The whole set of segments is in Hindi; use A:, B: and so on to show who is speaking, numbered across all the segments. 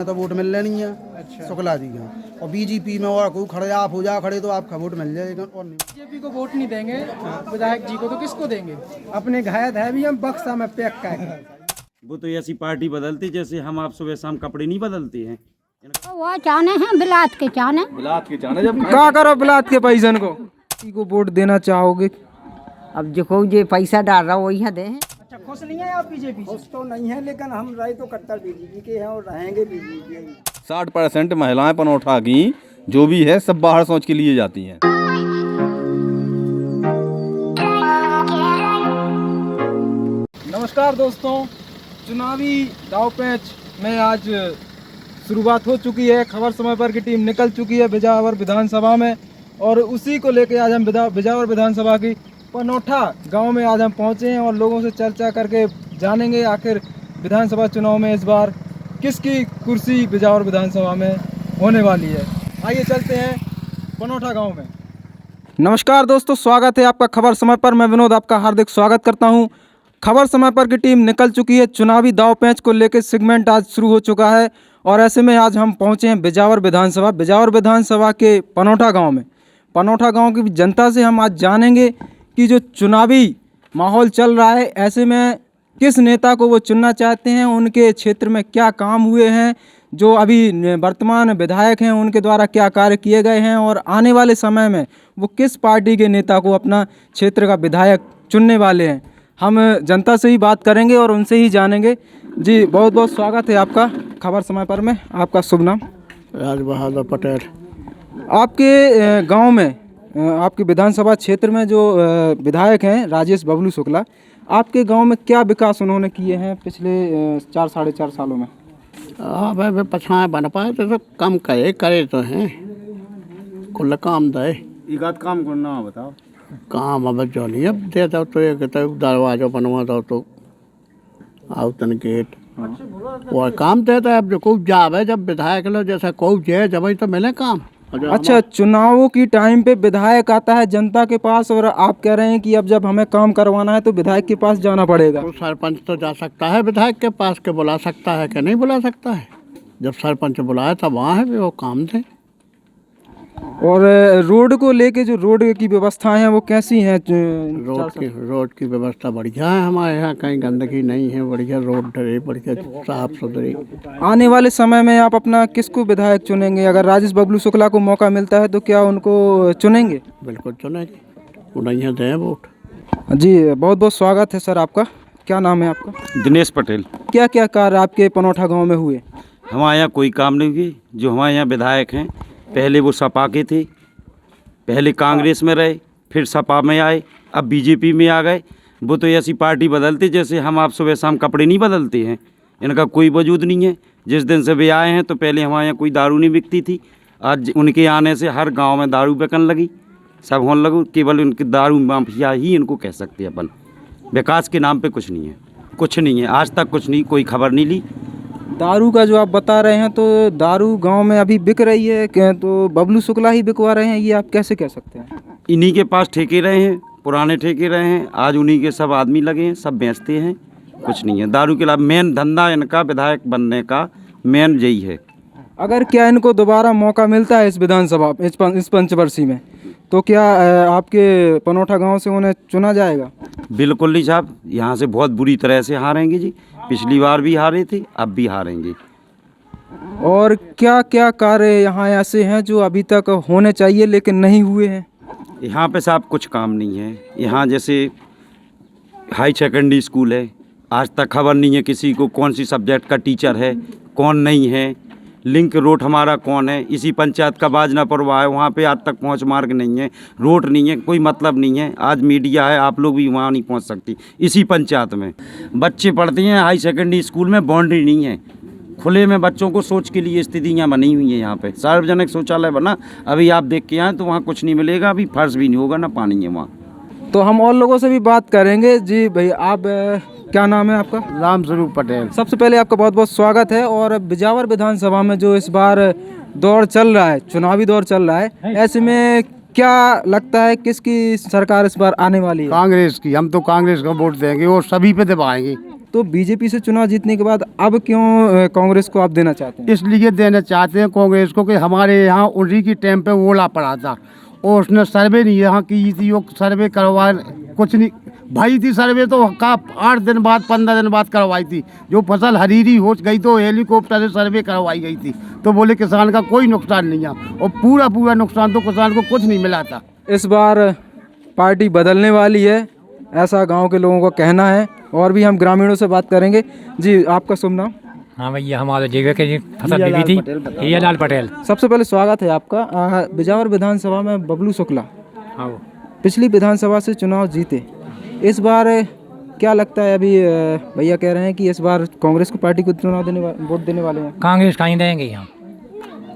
A: तो वोट मिल लेनी है।
B: अच्छा।
A: शुक्ला जी का। और बीजेपी में और कोई खड़े आप हो जा खड़े तो आपका वोट मिल जाएगा और नहीं।
B: बीजेपी को वोट नहीं देंगे विधायक जी को, तो किसको देंगे? अपने घायल है भी हम बक्सा में पैक का है।
C: वो तो ऐसी पार्टी बदलती जैसे हम आप सुबह शाम कपड़े नहीं बदलते हैं।
D: वो चाने हैं बिलात के चाने।
B: क्या करो बिलात के पैसन को? किसी को वोट देना चाहोगे?
E: अब जो ये पैसा डाल रहा वही है दे।
B: अच्छा, खुश नहीं है आप बीजेपी से?
F: खुश तो नहीं है, लेकिन हम रहे तो कट्टर बीजेपी के हैं और रहेंगे बीजेपी।
G: 60% महिलाएं पनौठा की जो भी है सब बाहर सोच के लिए जाती हैं।
B: नमस्कार दोस्तों, चुनावी दाव पैंच में आज शुरुआत हो चुकी है। खबर समय पर की टीम निकल चुकी है बिजावर विधानसभा में, और उसी को लेकर आज हम बिजावर विधानसभा की पनौठा गांव में आज हम पहुंचे हैं और लोगों से चर्चा करके जानेंगे आखिर विधानसभा चुनाव में इस बार किसकी कुर्सी बिजावर विधानसभा में होने वाली है। आइए चलते हैं पनौठा गांव में। नमस्कार दोस्तों, स्वागत है आपका खबर समय पर। मैं विनोद आपका हार्दिक स्वागत करता हूं। खबर समय पर की टीम निकल चुकी है। चुनावी दाव पैंच को लेकर सेगमेंट आज शुरू हो चुका है और ऐसे में आज हम पहुंचे हैं बिजावर विधानसभा के पनौठा गांव में। पनौठा गांव की जनता से हम आज जानेंगे कि जो चुनावी माहौल चल रहा है, ऐसे में किस नेता को वो चुनना चाहते हैं, उनके क्षेत्र में क्या काम हुए हैं, जो अभी वर्तमान विधायक हैं उनके द्वारा क्या कार्य किए गए हैं, और आने वाले समय में वो किस पार्टी के नेता को अपना क्षेत्र का विधायक चुनने वाले हैं। हम जनता से ही बात करेंगे और उनसे ही जानेंगे। जी, बहुत बहुत स्वागत है आपका खबर समय पर में। आपका शुभ नाम?
F: राज बहादुर पटेल।
B: आपके गांव में, आपके विधानसभा क्षेत्र में जो विधायक हैं राजेश बबलू शुक्ला, आपके गांव में क्या विकास उन्होंने किए हैं पिछले 4-4.5 सालों में?
F: हाँ भाई, वे पछाए बन पाए तो कम करे तो हैं, कुल काम दे।
C: एक काम करना बताओ।
F: काम अब जो नहीं अब दे दो तो एक तो दरवाजा बनवा दो तो आउतन गेट और काम देता है। अब जो खूब जाब है, जब विधायक लो जैसा खूब जे जब तो मिले काम।
B: अच्छा, चुनावों की टाइम पे विधायक आता है जनता के पास, और आप कह रहे हैं कि अब जब हमें काम करवाना है तो विधायक के पास जाना पड़ेगा।
F: तो सरपंच तो जा सकता है विधायक के पास, के बुला सकता है कि नहीं बुला सकता है। जब सरपंच बुलाया तब वहाँ है भी वो काम थे।
B: और रोड को लेके जो रोड की व्यवस्थाएं हैं वो कैसी हैं?
F: रोड की व्यवस्था बढ़िया है हमारे यहाँ, कहीं गंदगी नहीं है, बढ़िया रोड डरे, बढ़िया साफ सुथरी।
B: आने वाले समय में आप अपना किसको विधायक चुनेंगे? अगर राजेश बबलू शुक्ला को मौका मिलता है तो क्या उनको चुनेंगे?
F: बिल्कुल चुनेंगे, उन्हें दें वोट।
B: जी, बहुत बहुत स्वागत है सर आपका। क्या नाम है आपका?
C: दिनेश पटेल।
B: क्या क्या कार्य आपके पनौठा गाँव में हुए?
C: हमारे यहाँ कोई काम नहीं हुई। जो हमारे यहाँ विधायक हैं, पहले वो सपा के थे, पहले कांग्रेस में रहे, फिर सपा में आए, अब बीजेपी में आ गए। वो तो ऐसी पार्टी बदलते जैसे हम आप सुबह शाम कपड़े नहीं बदलते हैं। इनका कोई वजूद नहीं है। जिस दिन से वे आए हैं तो पहले हमारे यहाँ कोई दारू नहीं बिकती थी, आज उनके आने से हर गांव में दारू बिकन लगी, सब होने लगे। केवल उनकी दारू माफिया ही इनको कह सकते हैं अपन। विकास के नाम पे कुछ नहीं है, कुछ नहीं है, आज तक कुछ नहीं, कोई खबर नहीं ली।
B: दारू का जो आप बता रहे हैं, तो दारू गांव में अभी बिक रही है तो बबलू शुक्ला ही बिकवा रहे हैं, ये आप कैसे कह सकते हैं?
C: इन्हीं के पास ठेके रहे हैं, पुराने ठेके रहे हैं, आज उन्हीं के सब आदमी लगे हैं, सब बेचते हैं। कुछ नहीं है दारू के अलावा। मेन धंधा इनका विधायक बनने का मेन यही है।
B: अगर क्या इनको दोबारा मौका मिलता है इस विधानसभा इस पंचवर्षीय में, तो क्या आपके पनौठा गांव से उन्हें चुना जाएगा?
C: बिल्कुल नहीं साहब, यहाँ से बहुत बुरी तरह से हारेंगे जी। पिछली बार भी हारे थे, अब भी हारेंगे।
B: और क्या क्या कार्य यहाँ ऐसे हैं जो अभी तक होने चाहिए लेकिन नहीं हुए हैं?
C: यहाँ पे साहब कुछ काम नहीं है। यहाँ जैसे हाई सेकेंडरी स्कूल है, आज तक खबर नहीं है किसी को कौन सी सब्जेक्ट का टीचर है, कौन नहीं है। लिंक रोड हमारा कौन है, इसी पंचायत का बाजना परवा है, वहाँ पे आज तक पहुँच मार्ग नहीं है, रोड नहीं है, कोई मतलब नहीं है। आज मीडिया है, आप लोग भी वहाँ नहीं पहुँच सकती। इसी पंचायत में बच्चे पढ़ते हैं, हाई सेकेंडरी स्कूल में बाउंड्री नहीं है, खुले में बच्चों को सोच के लिए स्थितियाँ बनी हुई हैं। यहाँ पे सार्वजनिक शौचालय बना, अभी आप देख के आए तो वहाँ कुछ नहीं मिलेगा, अभी फर्श भी नहीं होगा, ना पानी है वहाँ।
B: तो हम और लोगों से भी बात करेंगे। जी भाई, आप क्या नाम है आपका?
F: राम स्वरूप पटेल।
B: सबसे पहले आपका बहुत बहुत स्वागत है। और बिजावर विधानसभा में जो इस बार दौर चल रहा है, चुनावी दौर चल रहा है, ऐसे में क्या लगता है किसकी सरकार इस बार आने वाली है?
F: कांग्रेस की। हम तो कांग्रेस का वोट देंगे और सभी पे दबाएंगे।
B: तो बीजेपी से चुनाव जीतने के बाद अब क्यों कांग्रेस को आप देना चाहते हैं?
F: इसलिए देना चाहते हैं कांग्रेस को कि हमारे यहाँ उन्हीं की टाइम पे ओला पड़ा था और उसने सर्वे नहीं यहाँ की थी, वो सर्वे करवा कुछ नहीं भाई थी सर्वे तो का 8 दिन बाद 15 दिन बाद करवाई थी। जो फसल हरीरी हो गई तो हेलीकॉप्टर से सर्वे करवाई गई थी, तो बोले किसान का कोई नुकसान नहीं है, और पूरा नुकसान तो किसान को कुछ नहीं मिला था।
B: इस बार पार्टी बदलने वाली है, ऐसा गांव के लोगों का कहना है। और भी हम ग्रामीणों से बात करेंगे। जी, आपका शुभ नाम?
H: हाँ भैया, हमारे जीवे के फसल बीवी थी, हियालाल पटेल।
B: सबसे पहले स्वागत है आपका। बिजावर विधानसभा में बबलू शुक्ला
H: हाँ,
B: पिछली विधानसभा से चुनाव जीते, इस बार क्या लगता है? अभी भैया कह रहे हैं कि इस बार कांग्रेस को पार्टी को वोट देने वाले हैं।
H: कांग्रेस कहीं देंगे हम,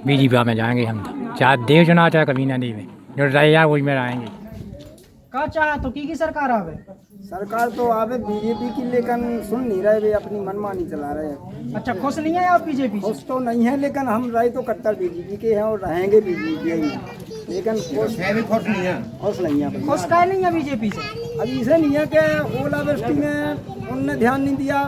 H: बीजेपी में जाएंगे हम, चाहे देव चुनाव चाहे कभी ना देवे, जो रहेगा वही में रहेंगे।
I: का चाह तो की सरकार आवे?
A: सरकार तो आवे बीजेपी की, लेकिन सुन नहीं रहे, वे अपनी मनमानी चला रहे हैं।
I: अच्छा, खुश नहीं है आप बीजेपी से?
A: खुश तो नहीं है, लेकिन हम रहे तो कट्टर बीजेपी के हैं और रहेंगे बीजेपी ही, लेकिन खुश नहीं है।
I: खुश का नहीं है बीजेपी से?
A: अब इसे नहीं है कि ओलावृष्टि में उनने ध्यान नहीं दिया,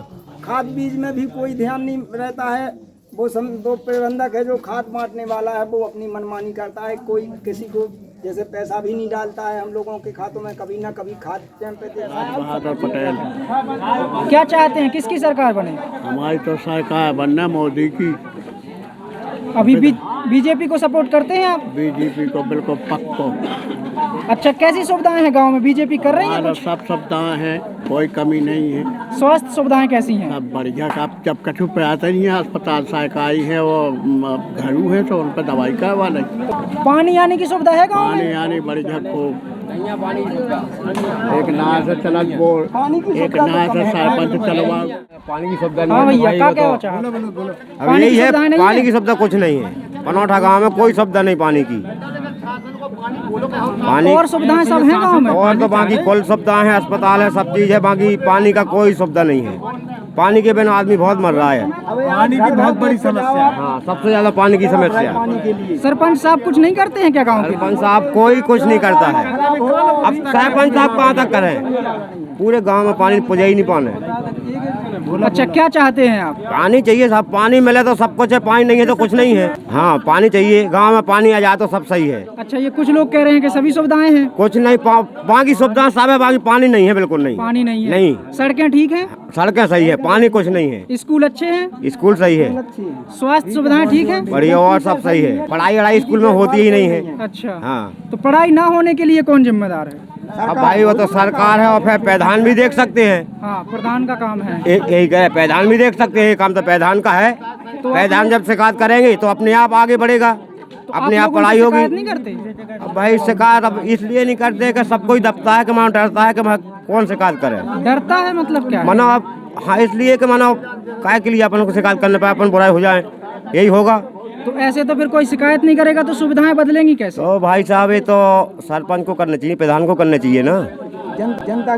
A: खाद बीज में भी कोई ध्यान नहीं रहता है। वो दो प्रबंधक है जो खाद बांटने वाला है, वो अपनी मनमानी करता है, कोई किसी को जैसे पैसा भी नहीं डालता है हम लोगों के खातों में, कभी ना कभी खाद टाइम पे देता है।
F: बहादुर पटेल।
I: क्या चाहते हैं, किसकी सरकार बने?
F: हमारी तो सरकार बनना मोदी की।
I: अभी बीजेपी को सपोर्ट करते हैं आप?
F: बीजेपी को बिल्कुल पक्को।
I: अच्छा, कैसी सुविधाएं हैं गांव में, बीजेपी कर रही है कुछ?
F: सब सुविधाएं हैं, कोई कमी नहीं है।
I: स्वास्थ्य सुविधाएं कैसी हैं?
F: सब बढ़िया। आप जब कछु पे आते नहीं है, अस्पताल सरकारी है, वो घरू है तो उन पर दवाई करवा लें।
I: पानी आने की सुविधा है गाँव में?
F: पानी आने बढ़िया को एक नाव से चलत बोल, एक नाव से सरपंच चलवा।
J: पानी की सुविधा
I: हाँ भैया, क्या क्या चाह?
J: अब यही है, पानी की सुविधा कुछ नहीं है। पनौठा गांव में कोई सुविधा नहीं पानी की। पानी
I: और सुविधाएं सब हैं गांव में?
J: और तो बाकी कुल सुविधाएं हैं, अस्पताल है, सब चीज है, बाकी पानी का कोई सुविधा नहीं है। पानी के बिना आदमी बहुत मर रहा है।
B: पानी की बहुत बड़ी समस्या है।
J: हाँ, सबसे ज्यादा पानी की समस्या है।
I: सरपंच साहब कुछ नहीं करते हैं क्या गाँव के?
J: सरपंच साहब कोई कुछ नहीं करता है। अब सरपंच साहब कहाँ तक करें, पूरे गांव में पानी पुजा ही नहीं पाने।
I: अच्छा, क्या चाहते हैं आप?
J: पानी चाहिए साहब, पानी मिले तो सब कुछ है, पानी नहीं है तो कुछ नहीं है। हाँ, पानी चाहिए, गांव में पानी आ जाए तो सब सही है।
I: अच्छा, ये कुछ लोग कह रहे हैं कि सभी सुविधाएं हैं।
J: कुछ नहीं, बाकी सुविधा सब है, बाकी पानी नहीं है, बिल्कुल नहीं।
I: पानी नहीं है?
J: नहीं।
I: सड़कें ठीक हैं?
J: सड़कें सही है, पानी कुछ नहीं है।
I: स्कूल अच्छे हैं?
J: स्कूल सही है।
I: स्वास्थ्य सुविधाएं ठीक है?
J: बढ़िया, और सब सही है। पढ़ाई वढ़ाई स्कूल में होती ही नहीं है।
I: अच्छा,
J: हाँ,
I: तो पढ़ाई ना होने के लिए कौन जिम्मेदार है?
J: अब भाई वो तो सरकार है, और फिर प्रधान भी देख सकते हैं।
I: हाँ, प्रधान का काम है।
J: यही कहे, प्रधान भी देख सकते हैं, काम तो प्रधान का है। प्रधान जब शिकायत करेंगे तो अपने आप आगे बढ़ेगा, अपने आप पढ़ाई होगी।
I: नहीं करते?
J: अब भाई शिकायत अब इसलिए नहीं करते कि सब कोई दबता है कि मैं डरता है कि मैं कौन शिकायत करे।
I: डरता है मतलब क्या?
J: मनो अब हाँ, इसलिए कि मनो काय के लिए अपन को शिकायत करने पे अपन बुराई हो जाए, यही होगा।
I: तो ऐसे तो फिर कोई शिकायत नहीं करेगा तो सुविधाएं बदलेंगी कैसे?
J: तो भाई साहब, ये तो सरपंच को करना चाहिए, प्रधान को करना चाहिए ना।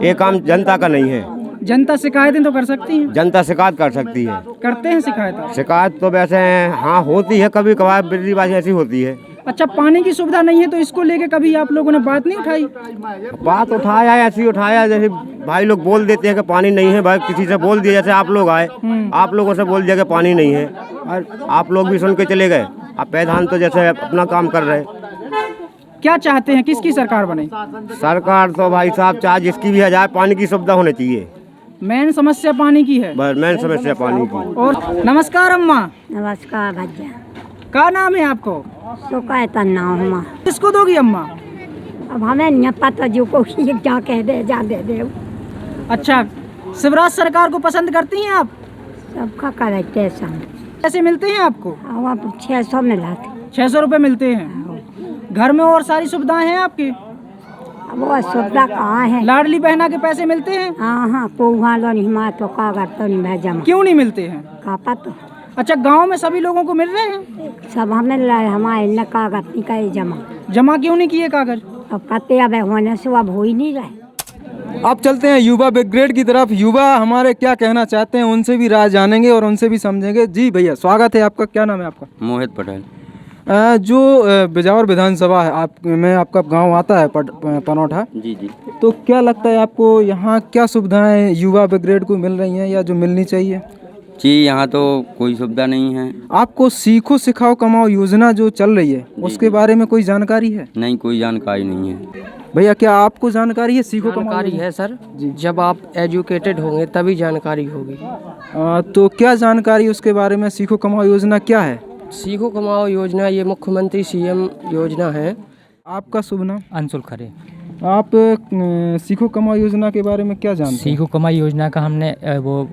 J: ये काम जनता का नहीं है।
I: जनता शिकायतें तो कर सकती है?
J: जनता शिकायत कर सकती है।
I: करते हैं शिकायत?
J: शिकायत तो वैसे हाँ होती है, कभी कभार बिजलीबाजी ऐसी होती है।
I: अच्छा, पानी की सुविधा नहीं है तो इसको लेके कभी आप लोगों ने बात नहीं उठाई?
J: बात उठाया, ऐसी उठाया जैसे भाई लोग बोल देते हैं कि पानी नहीं है। भाई किसी से बोल दिया, जैसे आप लोग आए, आप लोगों से बोल दिया कि पानी नहीं है, और आप लोग भी सुन के चले गए। अब प्रधान तो जैसे अपना काम कर रहे।
I: क्या चाहते हैं, किसकी सरकार बने?
J: सरकार तो भाई साहब चाहे जिसकी भी आ जाए, पानी की सुविधा होनी चाहिए।
I: मेन समस्या पानी की है?
J: बस मेन समस्या पानी की।
I: और नमस्कार अम्मा।
D: नमस्कार भैया।
I: क्या नाम है आपको?
D: तो कहता नाम हमा।
I: किसको दोगी अम्मा?
D: अब हमें नहीं पता, जो को क्या कह दे जा दे दे।
I: अच्छा, शिवराज सरकार को पसंद करती हैं आप?
D: सबका करते सब।
I: कैसे मिलते हैं आपको?
D: अब 600 मिला थे।
I: 600 रुपये मिलते हैं। घर में और सारी सुविधाएं हैं आपकी?
D: अब वो सुविधा कहाँ है?
I: लाडली बहना के पैसे मिलते हैं?
D: हाँ हाँ, पोहा लो नहीं मा तो कागज तो नहीं मैं जमा।
I: क्यों नहीं मिलते हैं?
D: कापा तो।
I: अच्छा, गांव में सभी लोगों को मिल रहे हैं?
D: सब हमें हमारे न कागज नहीं करे जमा।
I: जमा क्यों नहीं किए कागज?
D: अब पते अब होने से अब हो ही नहीं रहे।
B: अब चलते हैं युवा ब्रिगेड की तरफ। युवा हमारे क्या कहना चाहते हैं, उनसे भी राय जानेंगे और उनसे भी समझेंगे। जी भैया, स्वागत है आपका। क्या नाम है आपका?
C: मोहित पटेल।
B: जो बिजावर विधानसभा है आप में आपका गांव आता है पनौठा।
C: जी जी।
B: तो क्या लगता है आपको यहाँ क्या सुविधाएं युवा ब्रिगेड को मिल रही हैं या जो मिलनी चाहिए?
C: जी यहाँ तो कोई सुविधा नहीं है।
B: आपको सीखो सिखाओ कमाओ योजना जो चल रही है उसके बारे में कोई जानकारी है?
C: नहीं, कोई जानकारी नहीं है।
B: भैया क्या आपको जानकारी है सीखो कमाओ?
I: जानकारी है सर, जब आप एजुकेटेड होंगे तभी जानकारी होगी।
B: तो क्या जानकारी उसके बारे में? सीखो कमाओ योजना क्या है?
I: सीखो कमाओ योजना ये मुख्यमंत्री सीएम योजना है।
B: आपका शुभ नाम?
H: अंशुल खरे।
B: आप सीखो कमाओ योजना के बारे में क्या जानते हैं?
H: सीखो कमाई योजना का हमने वो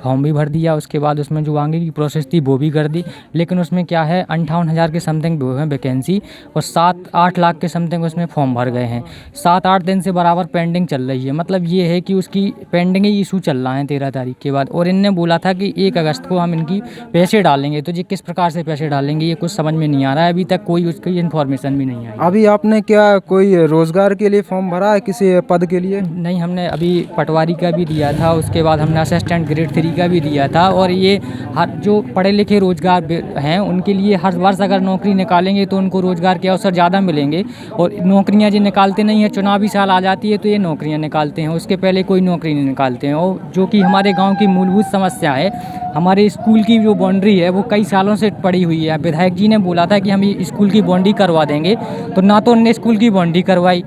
H: फॉर्म भी भर दिया, उसके बाद उसमें जो आगे की प्रोसेस थी वो भी कर दी, लेकिन उसमें क्या है 58,000 के समथिंग वो है वैकेंसी और 7-8 लाख के समथिंग उसमें फॉर्म भर गए हैं। 7-8 दिन से बराबर पेंडिंग चल रही है, मतलब ये है कि उसकी पेंडिंग ही इशू चल रहा है 13 तारीख के बाद। और इनने बोला था कि 1 अगस्त को हम इनकी पैसे डालेंगे, तो ये किस प्रकार से पैसे डालेंगे ये कुछ समझ में नहीं आ रहा है, अभी तक कोई उसकी इन्फॉर्मेशन भी नहीं आई।
B: अभी आपने क्या कोई रोजगार के लिए फॉर्म भरा है किसी पद के लिए?
H: नहीं, हमने अभी पटवारी का भी दिया था, उसके बाद हमने असिस्टेंट ग्रेड 3 का भी दिया था। और ये हर जो पढ़े लिखे रोजगार हैं उनके लिए हर वर्ष अगर नौकरी निकालेंगे तो उनको रोजगार के अवसर ज़्यादा मिलेंगे। और नौकरियां जो निकालते नहीं हैं, चुनावी साल आ जाती है तो ये नौकरियां निकालते हैं, उसके पहले कोई नौकरी नहीं निकालते हैं। और जो कि हमारे गाँव की मूलभूत समस्या है, हमारे स्कूल की जो बाउंड्री है वो कई सालों से पड़ी हुई है। विधायक जी ने बोला था कि हम स्कूल की बाउंड्री करवा देंगे, तो ना तो उन्होंने स्कूल की बाउंड्री करवाई,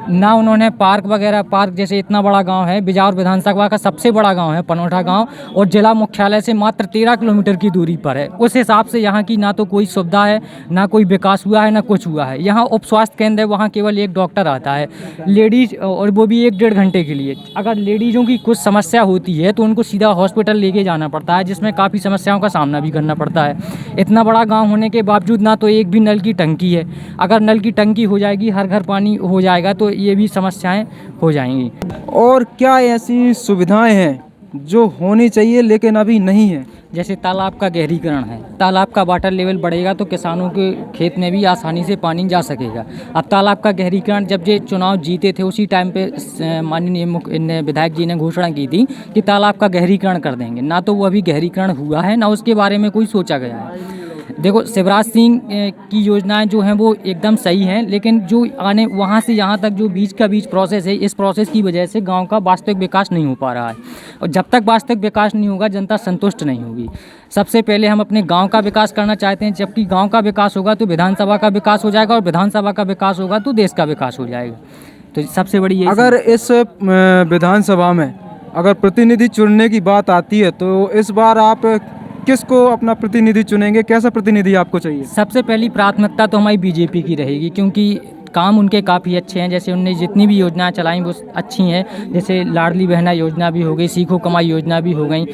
H: ना उन्होंने पार्क वगैरह। पार्क जैसे इतना बड़ा गांव है, बिजावर विधानसभा का सबसे बड़ा गांव है पनौठा गांव, और जिला मुख्यालय से मात्र 13 किलोमीटर की दूरी पर है। उस हिसाब से यहाँ की ना तो कोई सुविधा है, ना कोई विकास हुआ है, ना कुछ हुआ है। यहाँ उप स्वास्थ्य केंद्र है, वहाँ केवल 1 डॉक्टर आता है लेडीज़, और वो भी 1-1.5 घंटे के लिए। अगर लेडीज़ों की कुछ समस्या होती है तो उनको सीधा हॉस्पिटल लेके जाना पड़ता है, जिसमें काफ़ी समस्याओं का सामना भी करना पड़ता है। इतना बड़ा गाँव होने के बावजूद ना तो एक भी नल की टंकी है। अगर नल की टंकी हो जाएगी, हर घर पानी हो जाएगा, तो ये भी समस्याएं हो जाएंगी।
B: और क्या ऐसी सुविधाएं हैं जो होनी चाहिए लेकिन अभी नहीं है?
H: जैसे तालाब का गहरीकरण है, तालाब का वाटर लेवल बढ़ेगा तो किसानों के खेत में भी आसानी से पानी जा सकेगा। अब तालाब का गहरीकरण जब ये चुनाव जीते थे उसी टाइम पे माननीय विधायक जी ने घोषणा की थी कि तालाब का गहरीकरण कर देंगे, ना तो वो अभी गहरीकरण हुआ है, ना उसके बारे में कोई सोचा गया है। देखो, शिवराज सिंह की योजनाएं जो हैं वो एकदम सही हैं, लेकिन जो आने वहाँ से यहाँ तक जो बीच का बीच प्रोसेस है, इस प्रोसेस की वजह से गांव का वास्तविक विकास नहीं हो पा रहा है। और जब तक वास्तविक विकास नहीं होगा जनता संतुष्ट नहीं होगी। सबसे पहले हम अपने गांव का विकास करना चाहते हैं, जबकि गांव का विकास होगा तो विधानसभा का विकास हो जाएगा, और विधानसभा का विकास होगा तो देश का विकास हो जाएगा। तो सबसे बड़ी ये
B: अगर इस विधानसभा में अगर प्रतिनिधि चुनने की बात आती है तो इस बार आप किसको अपना प्रतिनिधि चुनेंगे? कैसा प्रतिनिधि आपको चाहिए?
H: सबसे पहली प्राथमिकता तो हमारी बीजेपी की रहेगी, क्योंकि काम उनके काफ़ी अच्छे हैं। जैसे उनने जितनी भी योजनाएं चलाई वो अच्छी हैं, जैसे लाडली बहना योजना भी हो गई, सीखो कमाई योजना भी हो गई।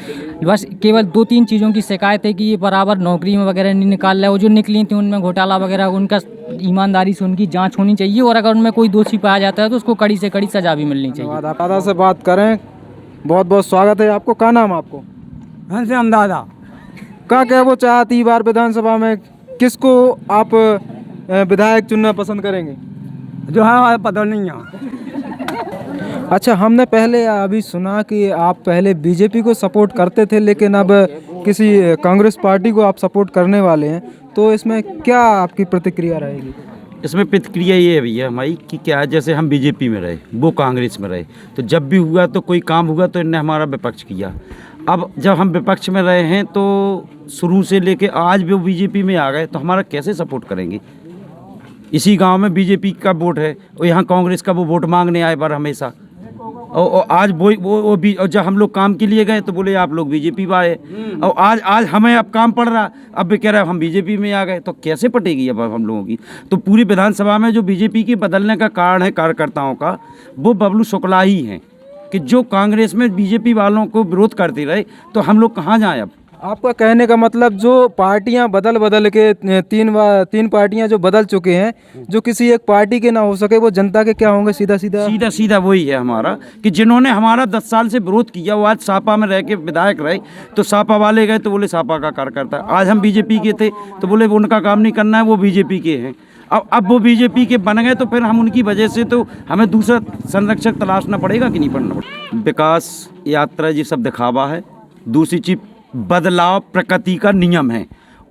H: बस केवल 2-3 चीज़ों की शिकायत है कि ये बराबर नौकरी में वगैरह नहीं निकाल रहा है। वो जो निकली थी उनमें घोटाला वगैरह, उनका ईमानदारी से उनकी जाँच होनी चाहिए, और अगर उनमें कोई दोषी पाया जाता है तो उसको कड़ी से कड़ी सजा भी मिलनी चाहिए।
B: दादा से बात करें, बहुत बहुत स्वागत है आपको। क्या नाम आपको?
A: घनश्याम दादा।
B: क्या कहना चाहती बार विधानसभा में किसको आप विधायक चुनना पसंद करेंगे?
A: जो है पता नहीं है।
B: अच्छा, हमने पहले अभी सुना कि आप पहले बीजेपी को सपोर्ट करते थे, लेकिन अब किसी कांग्रेस पार्टी को आप सपोर्ट करने वाले हैं, तो इसमें क्या आपकी प्रतिक्रिया रहेगी?
C: इसमें प्रतिक्रिया ये है भैया हमारी कि क्या है, जैसे हम बीजेपी में रहे, वो कांग्रेस में रहे, तो जब भी हुआ तो कोई काम हुआ तो इनने हमारा विपक्ष किया। अब जब हम विपक्ष में रहे हैं तो शुरू से लेके आज भी वो बीजेपी में आ गए, तो हमारा कैसे सपोर्ट करेंगे? इसी गांव में बीजेपी का वोट है और यहाँ कांग्रेस का वो वोट मांगने आए बार हमेशा। और आज वो भी, और जब हम लोग काम के लिए गए तो बोले आप लोग बीजेपी में आए, और आज हमें अब काम पड़ रहा, अब भी कह रहे हम बीजेपी में आ गए, तो कैसे पटेगी अब हम लोगों की? तो पूरी विधानसभा में जो बीजेपी के बदलने का कारण है कार्यकर्ताओं का, वो बबलू शुक्ला ही हैं, कि जो कांग्रेस में बीजेपी वालों को विरोध करते रहे, तो हम लोग कहाँ जाएं अब?
B: आपका कहने का मतलब जो पार्टियां बदल के तीन पार्टियां जो बदल चुके हैं, जो किसी एक पार्टी के ना हो सके, वो जनता के क्या होंगे? सीधा वही है हमारा, कि जिन्होंने हमारा 10 साल से विरोध किया वो आज सापा में रह के विधायक रहे, तो सापा वाले गए तो बोले सापा का कार्यकर्ता। आज हम बीजेपी के थे तो बोले उनका काम नहीं करना है, वो बीजेपी के हैं। अब वो बीजेपी के बन गए तो फिर हम उनकी वजह से तो हमें दूसरा संरक्षक तलाशना पड़ेगा कि नहीं पड़ना पड़ेगा? विकास यात्रा ये सब दिखावा है। दूसरी चीज, बदलाव प्रकृति का नियम है,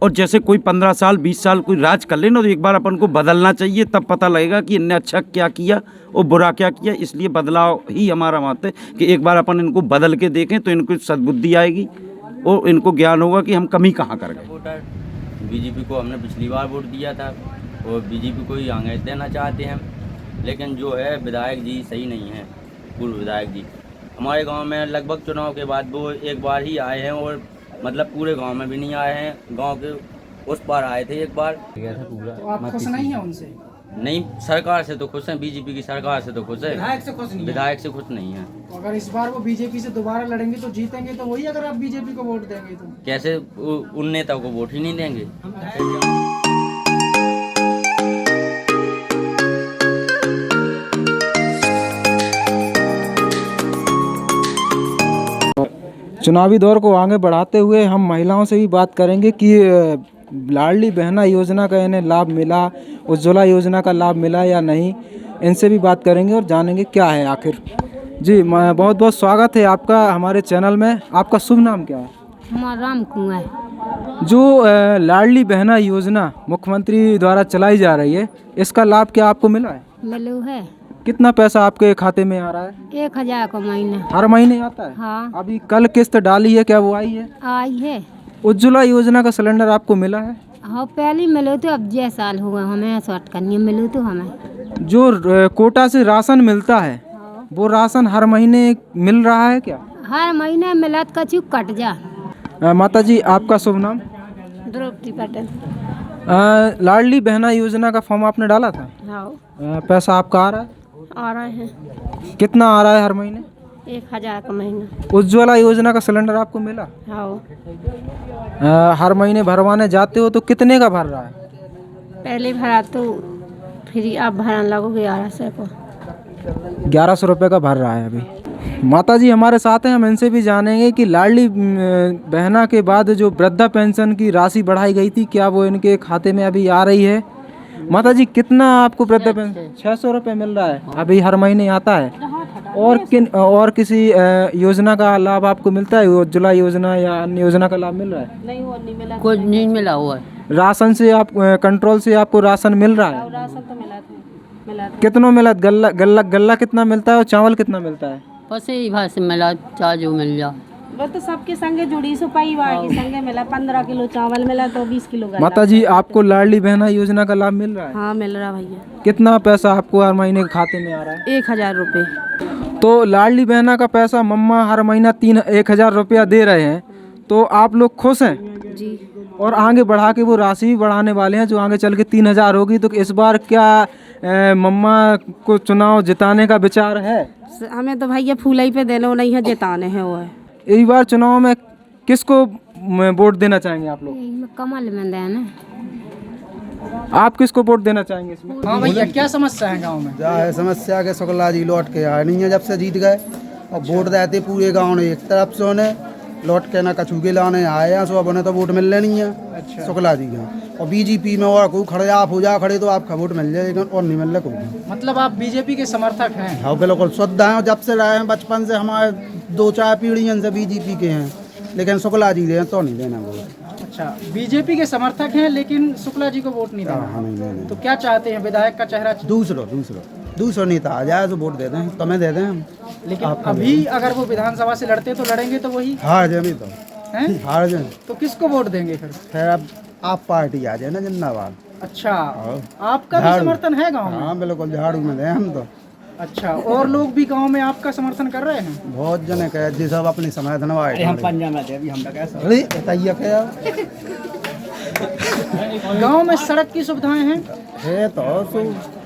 C: और जैसे कोई 15 साल 20 साल कोई राज कर ले ना, तो एक बार अपन को बदलना चाहिए, तब पता लगेगा कि इनने अच्छा क्या किया और बुरा क्या किया। इसलिए बदलाव ही हमारा मत है कि एक बार अपन इनको बदल के देखें तो इनको सद्बुद्धि आएगी और इनको ज्ञान होगा कि हम कमी कहाँ कर गए।
K: बीजेपी को हमने पिछली बार वोट दिया था और बीजेपी को ही आगे देना चाहते हैं, लेकिन जो है विधायक जी सही नहीं है। पूर्व विधायक जी हमारे गांव में लगभग चुनाव के बाद वो एक बार ही आए हैं और मतलब पूरे गांव में भी नहीं आए हैं, गांव के उस पार आए थे एक बार।
I: तो आप खुश नहीं हैं उनसे?
K: नहीं, सरकार से तो खुश हैं, बीजेपी की सरकार से तो खुश है,
I: विधायक से खुश नहीं?
K: विधायक से खुश नहीं है।
I: तो अगर इस बार वो बीजेपी से दोबारा लड़ेंगे तो जीतेंगे तो वही, अगर आप बीजेपी को वोट देंगे तो?
K: कैसे उन नेता को वोट ही नहीं देंगे।
B: चुनावी दौर को आगे बढ़ाते हुए हम महिलाओं से भी बात करेंगे कि लाडली बहना योजना का इन्हें लाभ मिला, उज्ज्वला योजना का लाभ मिला या नहीं। इनसे भी बात करेंगे और जानेंगे क्या है आखिर। जी बहुत बहुत स्वागत है आपका हमारे चैनल में। आपका शुभ नाम क्या है?
D: हमारा राम कुमार।
B: जो लाडली बहना योजना मुख्यमंत्री द्वारा चलाई जा रही है, इसका लाभ क्या आपको मिला है?
D: मिलो है।
B: कितना पैसा आपके खाते में आ रहा है?
D: 1000 का महीना।
B: हर महीने आता है?
D: हाँ।
B: अभी कल किस्त डाली है, क्या वो आई है?
D: आई है।
B: उज्ज्वला योजना का सिलेंडर आपको मिला है?
D: हाँ पहले मिलो तो, अब 6 साल हो गए हमें शॉर्ट करनी मिलो तो हमें।
B: जो कोटा से राशन मिलता है, वो राशन हर महीने मिल रहा है क्या?
D: हर महीने मिलत कछु कट जा।
B: माता जी आपका शुभ नाम?
D: द्रौपदी पटेल।
B: लाडली बहना योजना का फॉर्म आपने डाला था?
D: हाँ।
B: पैसा आपका आ रहा है?
D: आ रहे हैं।
B: कितना आ रहा है हर महीने?
D: 1000 का महीना।
B: उज्ज्वला योजना का सिलेंडर आपको मिला?
D: हाँ।
B: हर महीने भरवाने जाते हो तो कितने का भर रहा है?
D: पहले भरा तो फिर अब भरने लगोगे 1100 को।
B: 1100 रुपये का भर रहा है अभी। माता जी हमारे साथ हैं, हम इनसे भी जानेंगे कि लाडली बहना के बाद जो वृद्धा पेंशन की राशि बढ़ाई गई थी, क्या वो इनके खाते में अभी आ रही है? माता जी कितना आपको वृद्धा पेंशन? 600 रुपये मिल रहा है अभी, हर महीने आता है। और किसी योजना का लाभ आपको मिलता है? उज्ज्वला योजना या अन्य योजना का लाभ मिल रहा है?
E: नहीं, वो नहीं मिला। कुछ नहीं मिला हुआ है।
B: राशन से आप कंट्रोल से आपको राशन मिल रहा है?
E: राशन तो मिला था।
B: कितना मिला? गल्ला कितना मिलता है और चावल कितना मिलता है?
E: बस यही भाव से मिला, चाहे जो मिल जा।
L: वो तो सबके संगे जुड़ी सो परिवार के संगे मिला। 15 किलो चावल मिला तो 20 किलो गल्ला।
B: माता जी आपको लाडली बहना योजना का लाभ मिल रहा है?
L: हाँ मिल रहा भैया।
B: कितना पैसा आपको हर महीने खाते में आ रहा है?
L: 1000 रुपये।
B: तो लाडली बहना का पैसा मम्मा हर महीना 1000 रुपया दे रहे हैं, तो आप लोग खुश हैं?
L: जी।
B: और आगे बढ़ा के वो राशि भी बढ़ाने वाले हैं, जो आगे चल के 3000 होगी। तो इस बार क्या मम्मा को चुनाव जिताने का विचार है?
L: हमें तो भैया फूलाई पे देना नहीं है, जिताने हैं वो है।
B: इस बार चुनाव में किसको वोट देना चाहेंगे आप लोग?
D: कमल में देना।
B: आप किसको वोट देना चाहेंगे इसमें?
I: हाँ भैया, क्या समस्या है गांव में?
M: क्या है समस्या के शुक्ला जी लौट के आए नहीं है जब से जीत गए, और वोट देते पूरे गांव ने एक तरफ से उन्हें लौट के ना कछू के लाने आए हैं, सो अब उन्हें तो वोट मिल नहीं है। अच्छा। शुक्ला जी का। और बीजेपी में और कोई खड़े आप हो जा खड़े तो आपका वोट मिल जाए, लेकिन और नहीं मिल रहा कोई।
I: मतलब आप बीजेपी के समर्थक हैं?
M: हाँ बिल्कुल श्रद्धा है, जब से रहे हैं बचपन से, हमारे 2-4 पीढ़ियों से बीजेपी के हैं, लेकिन शुक्ला जी दे तो नहीं देना वोट।
I: अच्छा, बीजेपी के समर्थक हैं लेकिन शुक्ला जी को वोट नहीं देना।
M: हाँ नहीं देना।
I: तो क्या चाहते हैं? विधायक का चेहरा
M: दूसरा नेता आ जाए तो वोट दे दें, तुम्हें दे दें हम।
I: लेकिन अभी अगर वो विधानसभा से लड़ते तो लड़ेंगे तो वही
M: हार जाए, तो हार जाए
I: तो किसको वोट देंगे फिर?
M: अब आप पार्टी आ जाए ना, जिंदाबाद।
I: अच्छा, आपका भी समर्थन है गांव में?
M: हाँ बिल्कुल, झाड़ू में दें हम तो।
I: अच्छा, और लोग भी गांव में आपका समर्थन कर रहे हैं?
M: बहुत जने कहे जी सब अपनी समय धनवाए।
A: हम पंजाब में थे अभी, हम कैसा
I: गांव में सड़क की सुविधाएं हैं?
M: है तो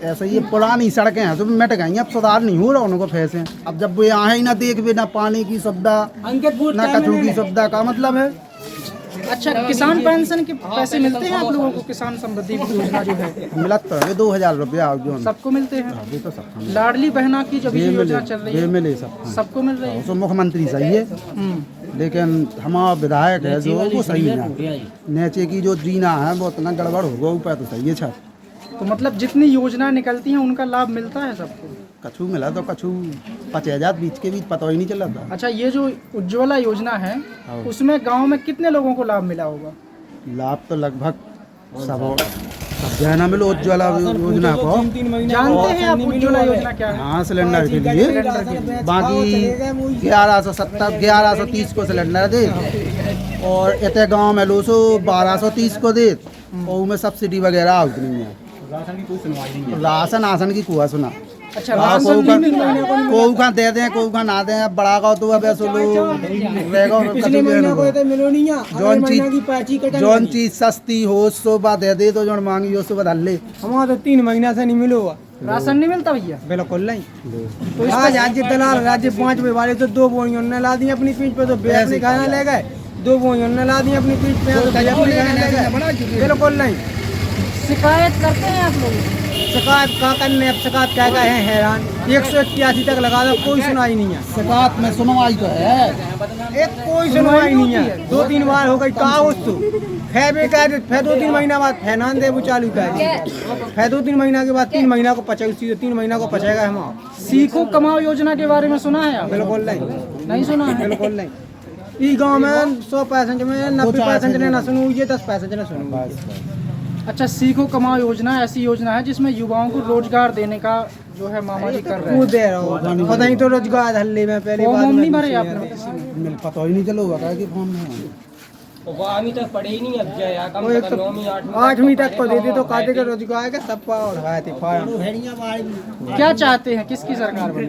M: ऐसे ये पुरानी सड़कें हैं, सब मिट गई, अब सुधार नहीं हो रहा उनको फैसे। अब जब वो यहाँ ही ना देख भी, ना पानी की सुविधा ना कछू की सुविधा, का मतलब है।
I: अच्छा, किसान पेंशन के पैसे मिलते हैं आप लोगों को? किसान समृद्धि योजना जो है
M: मिला तो है 2000 रुपया जो
I: सबको मिलते हैं?
M: अभी तो सब।
I: लाडली बहना की जो योजना चल रही है
M: मिले
I: सबको मिल रही है?
M: तो मुख्यमंत्री सही है, लेकिन हमारा विधायक है जो वो सही है। नीचे की जो जीना है वो इतना गड़बड़ होगा, ऊपर तो सही है छत।
I: तो मतलब जितनी योजना निकलती हैं उनका लाभ मिलता है सबको?
M: कछू मिला तो कछू 5000 बीच के बीच पता ही नहीं चला था।
I: अच्छा, ये जो उज्ज्वला योजना है उसमें गांव में कितने लोगों को लाभ मिला होगा?
M: लाभ तो लगभग सब जो है ना मिलो उज्ज्वला योजना को
I: जानते हैं आप उज्ज्वला योजना क्या है?
M: हाँ सिलेंडर के लिए बाकी 1130 को सिलेंडर दे और इतने गांव में लो सो 1230 को दे और उनमें सब्सिडी वगैरह आउट नहीं है। राशन आसन की कुआ सुना
I: अच्छा राशन
M: को का दे दें को का ना दें। अब बड़ा गाँव तो अब ऐसे
A: पिछले महीने को तो मिलो नहीं है।
M: जौन चीज सस्ती हो सुबह दे दे तो जौन मांगी हो सुबह डाल ले।
A: हमारा तो 3 महीना से नहीं मिलो हुआ
I: राशन नहीं मिलता भैया?
A: बिल्कुल नहीं। तो आज राज्य दलाल राज्य 5 रुपए वाले तो 2 बोरियों ने ला दी अपनी पीठ पे, तो बेचने खाना ले गए। 2 बोरियों ने ला दी अपनी पीठ पे, तो बिल्कुल नहीं।
I: शिकायत करते हैं आप लोग?
A: शिकायत का करने, अब शिकायत क्या का है हैरान। 181 तक लगा दो, कोई सुनाई नहीं है।
M: शिकायत में सुनवाई तो है,
A: एक कोई सुनवाई नहीं है। 2-3 बार हो गई कहा उसको खैबे कर फिर 2-3 महीना बाद फैनान दे वो चालू कर फिर 2-3 महीना के बाद 3 महीना को पचे, उसी 3 महीना को पचेगा। हम
I: सीखो कमाओ योजना के बारे में सुना है आप?
A: बिल्कुल नहीं,
I: नहीं सुना है?
A: बिल्कुल नहीं। ई गाँव में 100 पैसेंजर में 90 पैसेंजर ने ना सुनू, ये 10 पैसेंजर ने सुनू।
I: अच्छा सीखो कमाओ योजना ऐसी योजना है जिसमें युवाओं को रोजगार देने का जो है मामा जी कर रहे हैं।
A: दे रहा हूँ पता नहीं तो रोजगार हल्ले में पहले
I: फॉर्म नहीं भरे आपने किसी में?
M: मिल पता ही नहीं चलो कि फॉर्म में
A: अभी तक पढ़े ही नहीं। अब 8वीं तक को देते तो कहते के रोजगार का सब उठाए थे फॉर्म।
I: क्या चाहते हैं किसकी सरकार बने?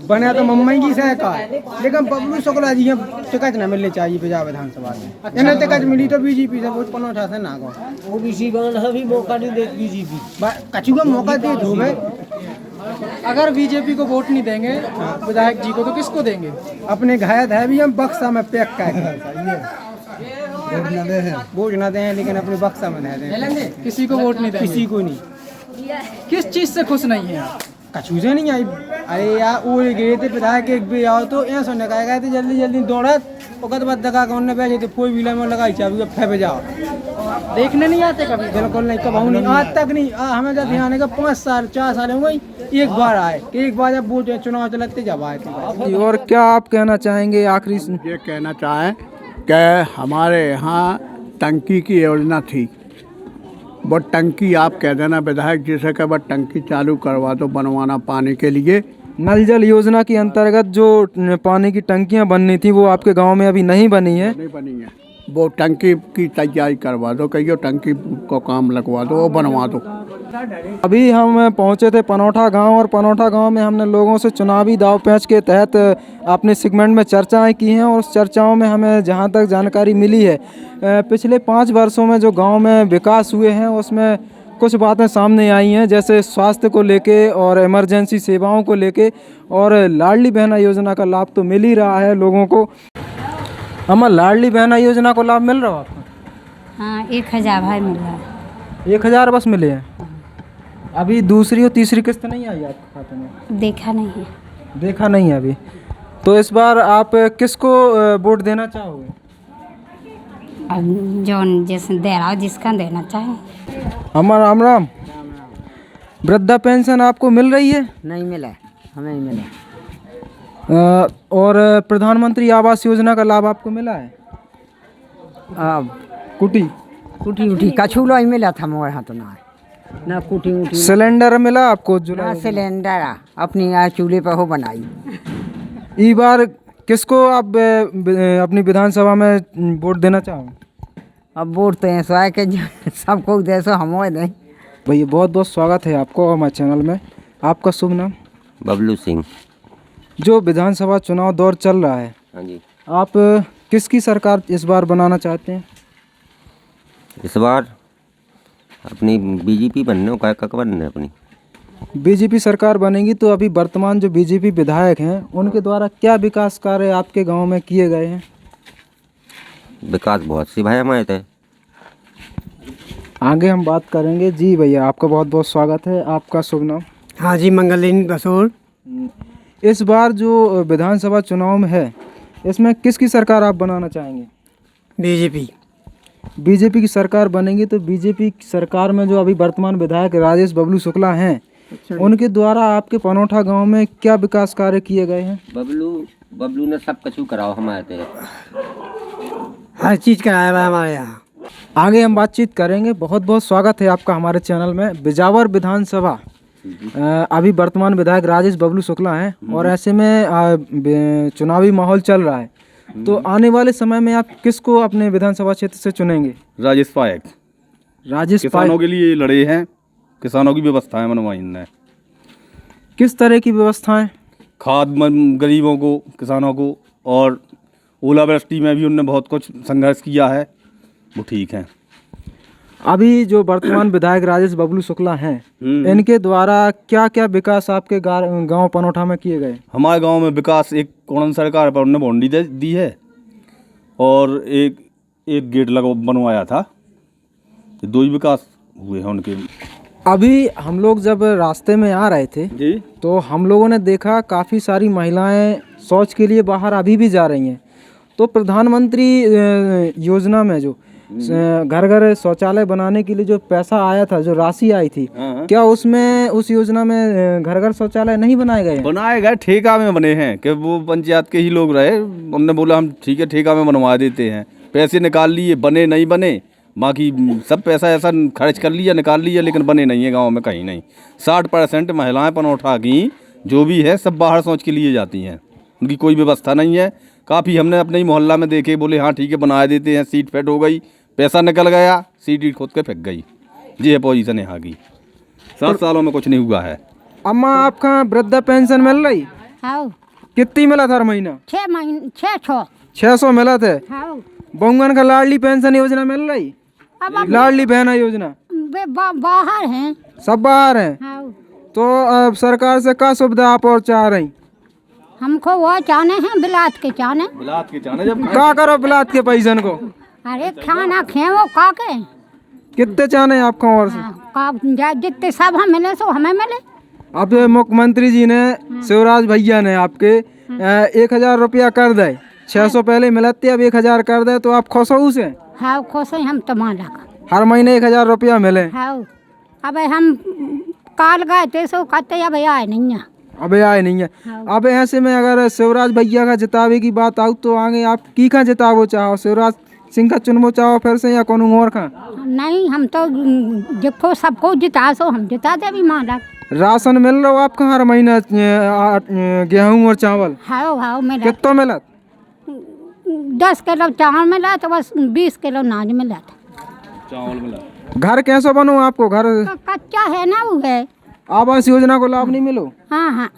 A: बने तो मम्मा की सरकार, लेकिन बबलू शुक्ला जी टिकट न मिलनी चाहिए बिहार विधानसभा में। इन्हें टिकट मिली तो बीजेपी से वोट 15 से ना गो ओबीसी भी मौका नहीं देती बीजेपी, कछु का मौका दे दो भाई।
I: अगर बीजेपी को वोट नहीं देंगे विधायक जी को तो किसको देंगे?
A: अपने घायल है भी हम बक्सा में पैक कर वोट न दें, लेकिन अपने बक्सा में दें।
I: किसी को वोट नहीं देंगे?
A: किसी को नहीं।
I: किस चीज से खुश नहीं है?
A: कछु से नहीं आई। अरे यार वो गए थे विधायक एक भी आओ तो यहाँ सुनने का गए थे जल्दी जल्दी दौड़त वक्त बाद दगा कौन बैठे थे 4 व्हीलर में लगाई चाबी फे जाओ।
I: देखने नहीं आते कभी?
A: बिल्कुल नहीं, कब नहीं, आज तक नहीं। हमें जब ध्यान है 5 साल 4 साल हो गई, एक बार आए, एक बार जब वोट चुनाव चलते जब आए थे।
B: और क्या आप कहना चाहेंगे आखिरी?
F: ये कहना चाहें कि हमारे यहाँ टंकी की योजना थी, वो टंकी आप कह देना विधायक जी से कि वो टंकी चालू करवा दो बनवाना पानी के लिए।
B: नल जल योजना के अंतर्गत जो पानी की टंकियां बननी थी वो आपके गांव में अभी नहीं बनी है?
F: नहीं बनी है। वो टंकी की तैयारी करवा दो, कहियो टंकी को काम लगवा दो, वो बनवा दो।
B: अभी हम पहुंचे थे पनौठा गांव, और पनौठा गांव में हमने लोगों से चुनावी दाव पेच के तहत अपने सेगमेंट में चर्चाएं की हैं, और उस चर्चाओं में हमें जहां तक जानकारी मिली है पिछले 5 वर्षों में जो गांव में विकास हुए हैं उसमें कुछ बातें सामने आई हैं, जैसे स्वास्थ्य को लेके और इमरजेंसी सेवाओं को लेके, और लाडली बहना योजना का लाभ तो मिल ही रहा है लोगों को। हमारा लाडली बहना योजना को लाभ मिल रहा है आपको?
D: हाँ 1000 भाई मिल रहा है।
B: 1000 बस मिले हैं? अभी दूसरी और तीसरी किस्त नहीं आई आपके खाते में?
D: देखा नहीं है।
B: देखा नहीं है अभी। तो इस बार आप किसको वोट देना चाहोगे?
D: अब जो जैसे दे रहा हो जिसका देना चाहे।
B: हमारा राम राम। वृद्धा पेंशन आपको मिल रही है?
E: नहीं मिला, हमें नहीं मिला।
B: और प्रधानमंत्री आवास योजना का लाभ आपको मिला है? कुटी
E: कुटी कछु नहीं मिला था मोर हाथ ना कुटी
B: सिलेंडर मिला आपको?
E: ना सिलेंडर अपनी चूल्हे पर हो बनाई।
B: इस बार किसको आप अपनी विधानसभा में वोट देना चाहोगे?
E: अब वोट तो ऐसा है कि सबको जैसा हम नहीं।
B: भैया बहुत बहुत स्वागत है आपको हमारे चैनल में। आपका शुभ नाम?
K: बबलू सिंह।
B: जो विधानसभा चुनाव दौर चल रहा है,
K: हाँ जी,
B: आप किसकी सरकार इस बार बनाना चाहते हैं?
K: इस बार अपनी बीजेपी बनने का बनने अपनी
B: बीजेपी सरकार बनेगी तो अभी वर्तमान जो बीजेपी विधायक हैं उनके द्वारा क्या विकास कार्य आपके गांव में किए गए हैं?
K: विकास बहुत सी भाई हमारे थे।
B: आगे हम बात करेंगे। जी भैया आपका बहुत बहुत स्वागत है। आपका शुभ नाम?
E: हाँ जी, मंगलदीन बसूर।
B: इस बार जो विधानसभा चुनाव में है इसमें किसकी सरकार आप बनाना चाहेंगे? बीजेपी की सरकार बनेगी तो बीजेपी की सरकार में जो अभी वर्तमान विधायक राजेश बबलू शुक्ला हैं उनके द्वारा आपके पनौठा गांव में क्या विकास कार्य किए गए हैं?
K: बबलू ने सब कछु कराओ हमारे थे।
E: हर चीज़ कराया हुआ है हमारे यहाँ।
B: आगे हम बातचीत करेंगे। बहुत बहुत स्वागत है आपका हमारे चैनल में। बिजावर विधानसभा अभी वर्तमान विधायक राजेश बबलू शुक्ला हैं और ऐसे में चुनावी माहौल चल रहा है, तो आने वाले समय में आप किसको अपने विधानसभा क्षेत्र से चुनेंगे?
G: राजेश पायक।
B: राजेश
G: किसानों के लिए लड़े हैं, किसानों की व्यवस्थाएं मनवाई इनने।
B: किस तरह की व्यवस्थाएं?
G: खाद गरीबों को, किसानों को, और ओलावृष्टि में भी उनने बहुत कुछ संघर्ष किया है, वो ठीक है।
B: अभी जो वर्तमान विधायक राजेश बबलू शुक्ला हैं, इनके द्वारा क्या क्या विकास आपके गांव पनोठा में किए गए?
G: हमारे गांव में विकास, एक कोणन सरकार पर उन्होंने बाउंड्री दी है और एक गेट बनवाया था। दो ही विकास हुए हैं उनके।
B: अभी हम लोग जब रास्ते में आ रहे थे
G: जी, तो
B: हम लोगों ने देखा काफ़ी सारी महिलाएं शौच के लिए बाहर अभी भी जा रही हैं। तो प्रधानमंत्री योजना में जो घर घर शौचालय बनाने के लिए जो पैसा आया था, जो राशि आई थी, क्या उसमें उस योजना में घर घर शौचालय नहीं बनाए गए?
G: बनाए गए, ठेका में बने हैं कि वो पंचायत के ही लोग रहे, उन्होंने बोला हम ठीक है ठेका में बनवा देते हैं। पैसे निकाल लिए, बने नहीं बने, बाकी सब पैसा ऐसा खर्च कर लिया, निकाल लिया, लेकिन बने नहीं है गाँव में कहीं नहीं। 60% महिलाएँ पनौठा की जो भी है सब बाहर शौच के लिए जाती हैं, उनकी कोई व्यवस्था नहीं है। काफ़ी हमने अपने ही मोहल्ला में देखे, बोले हाँ ठीक है बना देते हैं, सीट फेट हो गई, पैसा निकल गया, सीट खोद के फेंक गई। ये है पोजीशन यहाँ की। 7 सालों में कुछ नहीं हुआ है।
B: अम्मा आपका वृद्धा पेंशन मिल रही?
D: हाँ।
B: कितनी मिला था हर महीना?
D: 600
B: मिला थे।
D: हाँ।
B: बहुगन का लाडली पेंशन योजना मिल रही? लाडली बहन योजना
D: बाहर हैं,
B: सब बाहर हैं।
D: हाँ।
B: तो अब सरकार से क्या सुविधा आप और चाह रही?
D: हमको वो चाहने हैं, बिलात के चाहने।
G: जब
B: क्या करो बिलात के पैसन को?
D: अरे खाना खे वो का के
B: कितने चाहने आपको और से?
D: जितने सब हम मिले सो हमें मिले।
B: अब मुख्यमंत्री जी ने, शिवराज भैया ने आपके 1000 रुपया कर दे। 600 पहले मिले थे, अब 1000 कर दे, तो आप खुश हो उसे?
D: हाँ खुश हैं हम तुम्हारा।
B: हर महीने 1000 रुपया मिले।
D: हाँ। अब हम काल गए थे सो कहते अब आए नहीं है।
B: अबे आए नहीं है।
D: हाँ।
B: अब ऐसे में अगर शिवराज भैया का जितावे की बात आऊ तो आगे आप की का जितावो चाहो? शिवराज सिंह का चुनवो चाहो फिर से, या कौन और का?
D: नहीं, हम तो जिसको सबको जिता सो हम जिता दे भी मारा।
B: राशन मिल रहा हो आपका हर महीना? गेहूँ और चावल?
D: हाँ हाँ मिला।
B: कितना मिला?
D: 10 किलो चावल मिला, तो बस 20 किलो अनाज मिला था।
G: चावल मिला।
B: घर कैसे बनो आपको? घर
D: कच्चा है ना, वो है।
B: आवास योजना को लाभ नहीं मिलो?
D: हाँ हाँ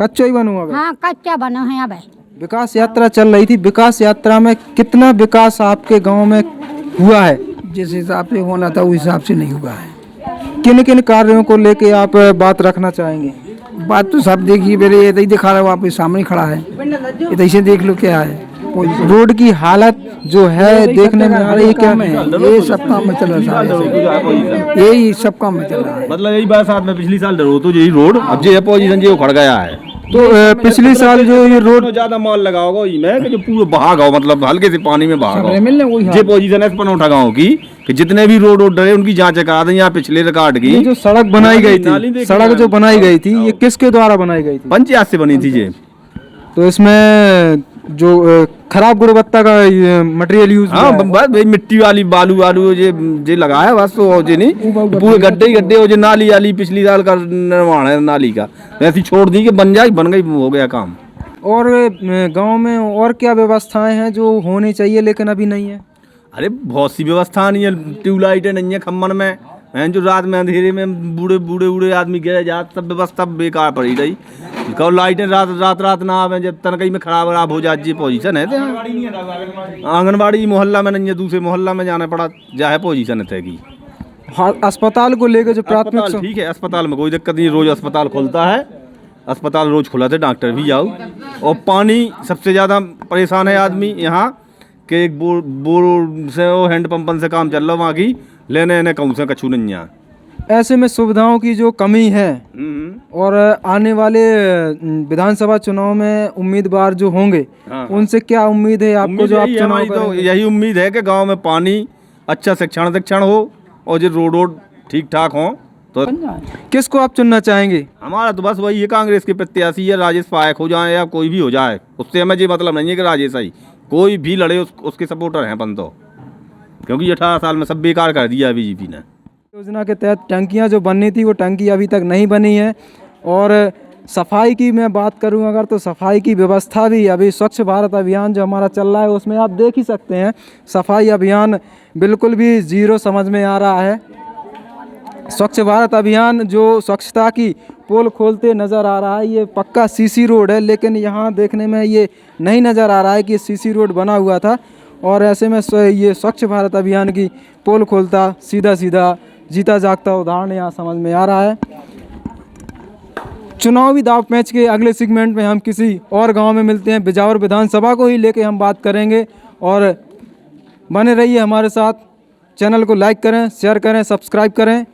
B: कच्चो ही बनो अब?
D: हाँ कच्चा बनो है अब।
B: विकास यात्रा चल रही थी, विकास यात्रा में कितना विकास आपके गांव में हुआ है?
M: जिस हिसाब से होना था उस हिसाब से नहीं हुआ है।
B: किन किन कार्यों को लेके आप बात रखना चाहेंगे?
M: बात तो सब देखिए, मेरे ये दिखा रहा हूँ, आप सामने खड़ा है, ये ऐसे देख लो क्या है।
B: रोड की हालत जो है देखने में आ रही है, क्या
M: ये सब काम में चल रहा है, यही सब काम में चल रहा है।
G: मतलब यही बात साथ में पिछली साल डरो तो यही रोड, अब जो पोजीशन जो खड़ गया है।
B: तो पिछली साल जो ये रोड
G: ज्यादा माल लगा होगा इसमें कि जो पूरे बहा गाँव, मतलब हल्के से पानी में बहा गाँव, ये पोजीशन है पनौठा गाँव की कि जितने भी रोड डरे उनकी जांच करा दें। यहाँ पिछले रिकॉर्ड की
B: जो सड़क बनाई गई थी, सड़क जो बनाई गई थी, ये किसके द्वारा बनाई गई थी?
G: पंचायत से बनी थी ये।
B: तो इसमें जो खराब गुणवत्ता का मटेरियल यूज,
G: हाँ बस मिट्टी वाली बालू वालू जे लगाया बस, तो जे नहीं पूरे गड्ढे ही गड्ढे हो, जो नाली वाली पिछली साल का निर्माण है नाली का, ऐसी छोड़ दी कि बन गई, हो गया काम।
B: और गांव में और क्या व्यवस्थाएं हैं जो होनी चाहिए लेकिन अभी नहीं है?
G: अरे बहुत सी व्यवस्था नहीं है, ट्यूबलाइटें नहीं है खम्मन में, जो रात में अंधेरे में बूढ़े आदमी गिर जाते, सब व्यवस्था बेकार पड़ी रही। कहो लाइटें रात ना आवे, जब तनकई में खराब हो जाती पोजीशन है। आंगनबाड़ी मोहल्ला में नहीं है, दूसरे मोहल्ला में जाना पड़ा, जाए पोजीशन है की।
B: अस्पताल को लेकर जो प्राथमिक,
G: ठीक है अस्पताल में कोई दिक्कत नहीं, रोज अस्पताल खुलता है, अस्पताल रोज खुला थे, डॉक्टर भी आओ। और पानी सबसे ज़्यादा परेशान है आदमी यहाँ के, एक बोर से वो हैंड पंपन से काम चल रहा, वहाँ की लेने कहूँ से कछू नहीं यहाँ।
B: ऐसे में सुविधाओं की जो कमी है, और आने वाले विधानसभा चुनाव में उम्मीदवार जो होंगे, उनसे क्या उम्मीद है आपको? जो आप चुनाव
G: तो यही उम्मीद है कि गांव में पानी, अच्छा शिक्षण हो, और जो रोड ठीक ठाक हो। तो
B: किसको आप चुनना चाहेंगे?
G: हमारा तो बस वही है, कांग्रेस के प्रत्याशी है, राजेश पायक हो जाए या कोई भी हो जाए, उससे हमें ये मतलब नहीं है कि राजेश आई, कोई भी लड़े उसके सपोर्टर हैं अपन तो, क्योंकि 18 साल में सब बेकार कर दिया बीजेपी ने।
B: योजना के तहत टंकियां जो बननी थी वो टंकी अभी तक नहीं बनी है। और सफाई की मैं बात करूं अगर, तो सफाई की व्यवस्था भी अभी स्वच्छ भारत अभियान जो हमारा चल रहा है उसमें आप देख ही सकते हैं, सफाई अभियान बिल्कुल भी जीरो समझ में आ रहा है। स्वच्छ भारत अभियान जो स्वच्छता की पोल खोलते नज़र आ रहा है, ये पक्का सीसी रोड है, लेकिन यहाँ देखने में ये नहीं नज़र आ रहा है कि सीसी रोड बना हुआ था। और ऐसे में ये स्वच्छ भारत अभियान की पोल खोलता सीधा सीधा जीता जागता उदाहरण यहाँ समझ में आ रहा है। चुनावी दाव पैंच के अगले सेगमेंट में हम किसी और गांव में मिलते हैं, बिजावर विधानसभा को ही लेके हम बात करेंगे। और बने रहिए हमारे साथ, चैनल को लाइक करें, शेयर करें, सब्सक्राइब करें।